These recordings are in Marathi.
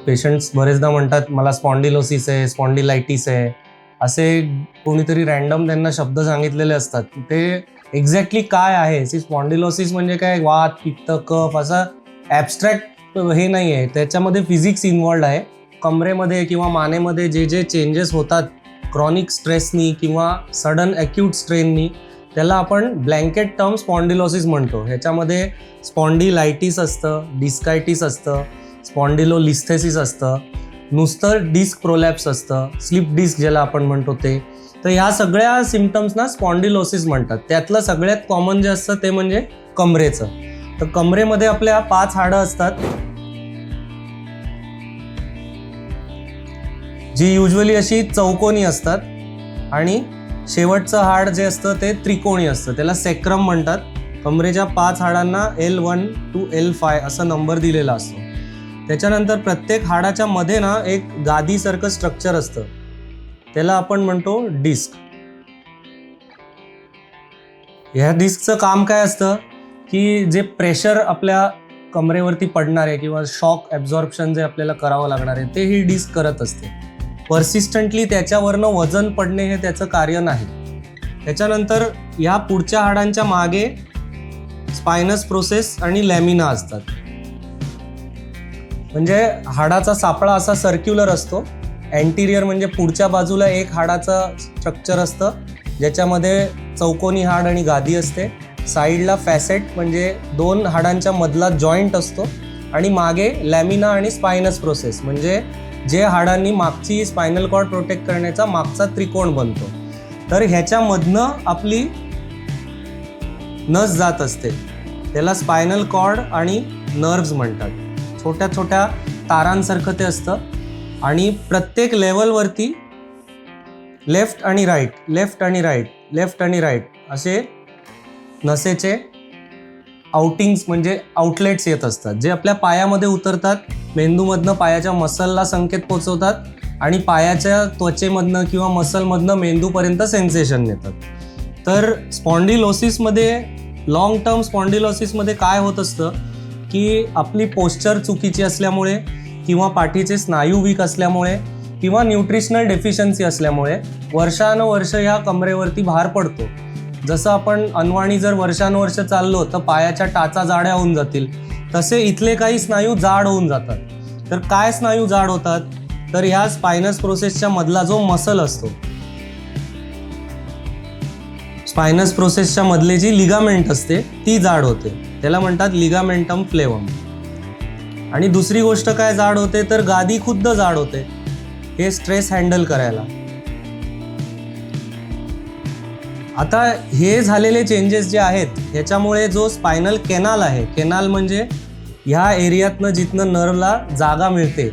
पेशंट्स बरेचदा म्हणतात मला स्पॉन्डिलोसिस आहे, स्पॉन्डिलायटिस आहे, असे कोणीतरी रॅन्डम त्यांना शब्द सांगितलेले असतात. ते एक्झॅक्टली काय आहे? स्पॉन्डिलोसिस म्हणजे काय, वात, पित्त, कफ असा ॲबस्ट्रॅक्ट हे नाही आहे. त्याच्यामध्ये फिजिक्स इन्व्हॉल्ड आहे. कमरेमध्ये किंवा मानेमध्ये जे जे चेंजेस होतात क्रॉनिक स्ट्रेसनी किंवा सडन ॲक्यूट स्ट्रेननी, त्याला आपण ब्लँकेट टर्म स्पॉन्डिलोसिस म्हणतो. ह्याच्यामध्ये स्पॉन्डिलायटिस असतं, डिस्कायटिस असतं, स्पॉन्डिलोलिस्थेसिस असतं, नुसतं डिस्क प्रोलॅप्स असतं, स्लिप डिस्क ज्याला आपण म्हणतो ते. तर ह्या सगळ्या सिम्पटम्सना स्पॉन्डिलोसिस म्हणतात. त्यातलं सगळ्यात कॉमन जे असतं ते म्हणजे कमरेचं. तर कमरेमध्ये आपल्या 5 हाडं असतात, जी युजली अशी चौकोनी असतात आणि शेवटचं हाड जे असतं ते त्रिकोणी असतं. त्याला सेक्रम म्हणतात. कमरेच्या 5 हाडांना L1 to L5 असा नंबर दिलेला असतो. त्याच्यानंतर प्रत्येक हाडाच्या मध्ये ना एक गादीसारखं स्ट्रक्चर असतं, त्याला आपण म्हणतो डिस्क. ह्या डिस्कचं काम काय असतं की जे प्रेशर आपल्या कमरेवरती पडणार आहे किंवा शॉक ॲब्झॉर्प्शन जे आपल्याला करावं लागणार आहे ते ही डिस्क करत असते. पर्सिस्टंटली त्याच्यावरनं वजन पडणे हे त्याचं कार्य नाही. त्याच्यानंतर ह्या पुढच्या हाडांच्या मागे स्पायनस प्रोसेस आणि लॅमिना असतात. म्हणजे हाडाचा सापळा असा सर्क्युलर असतो. अँटिरियर म्हणजे पुढच्या बाजूला एक हाडाचं स्ट्रक्चर असतं ज्याच्यामध्ये चौकोनी हाड आणि गादी असते. साईडला फॅसेट म्हणजे 2 हाडांच्या मधला जॉईंट असतो आणि मागे लॅमिना आणि स्पायनस प्रोसेस म्हणजे जे हाडांनी मागची स्पायनल कॉर्ड प्रोटेक्ट करण्याचा मागचा त्रिकोण बनतो. तर ह्याच्यामधनं आपली नस जात असते. त्याला स्पायनल कॉर्ड आणि नर्व्स म्हणतात. छोट्या छोट्या तारांसारखं ते असतं आणि प्रत्येक लेवलवरती लेफ्ट आणि राईट, लेफ्ट आणि राईट, लेफ्ट आणि राईट असे नसेचे आउटिंग्स म्हणजे आउटलेट्स येत असतात, जे आपल्या पायामध्ये उतरतात, मेंदूमधनं पायाच्या मसलला संकेत पोचवतात आणि पायाच्या त्वचेमधनं किंवा मसलमधनं मेंदूपर्यंत सेन्सेशन नेतात. तर स्पॉन्डिलोसिसमध्ये, लॉंग टर्म स्पॉन्डिलोसिसमध्ये काय होत असतं की आपली पोश्चर चुकीची असल्यामुळे किंवा पाठीचे स्नायू वीक असल्यामुळे किंवा न्यूट्रिशनल डेफिशियन्सी असल्यामुळे वर्षानुवर्ष ह्या कमरेवरती भार पडतो. जसं आपण अनवाणी जर वर्षानुवर्ष चाललो तर पायाच्या टाचा जाड्या होऊन जातील, तसे इथले काही स्नायू जाड होऊन जातात. तर काय स्नायू जाड होतात? तर ह्या स्पायनस प्रोसेसच्या मधला जो मसल असतो, स्पायनस प्रोसेसच्या मधले जी लिगामेंट असते ती जाड होते. त्याला म्हणतात लिगामेंटम फ्लेवम. आणि दुसरी गोष्ट काय जाड होते तर गादी खुद्द जाड होते हे स्ट्रेस हँडल करायला. आता हे झालेले चेंजेस जे आहेत ह्याच्यामुळे जो स्पायनल केनाल आहे, केनाल म्हणजे ह्या एरियातनं जिथनं नर्वला जागा मिळते,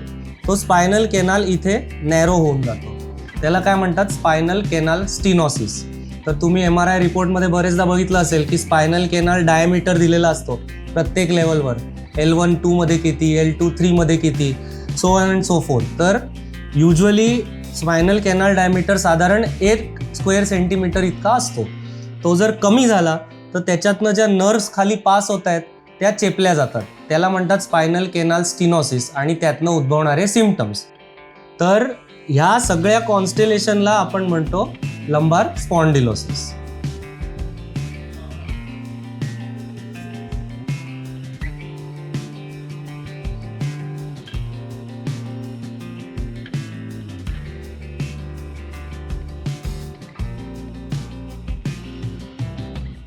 तो स्पायनल केनाल इथे नॅरो होऊन जातो. त्याला काय म्हणतात? Spinal canal stenosis. तर तुम्ही MRI रिपोर्टमध्ये बरेचदा बघितलं असेल की स्पायनल केनाल डायमीटर दिलेला असतो प्रत्येक लेवलवर. L1 2 मध्ये किती, L2 3 मध्ये किती, so on and so fourth. तर युजली स्पायनल केनाल डायमीटर साधारण 1 स्क्वेअर सेंटीमीटर इतका असतो. तो जर कमी झाला तर त्याच्यातनं ज्या नर्व्स खाली पास होत आहेत त्या चेपल्या जातात. त्याला म्हणतात स्पायनल केनाल स्टिनोसिस आणि त्यातनं उद्भवणारे सिम्पटम्स. तर ह्या सगळ्या कॉन्स्टेलेशनला आपण म्हणतो लंबार स्पॉन्डिलोसिस.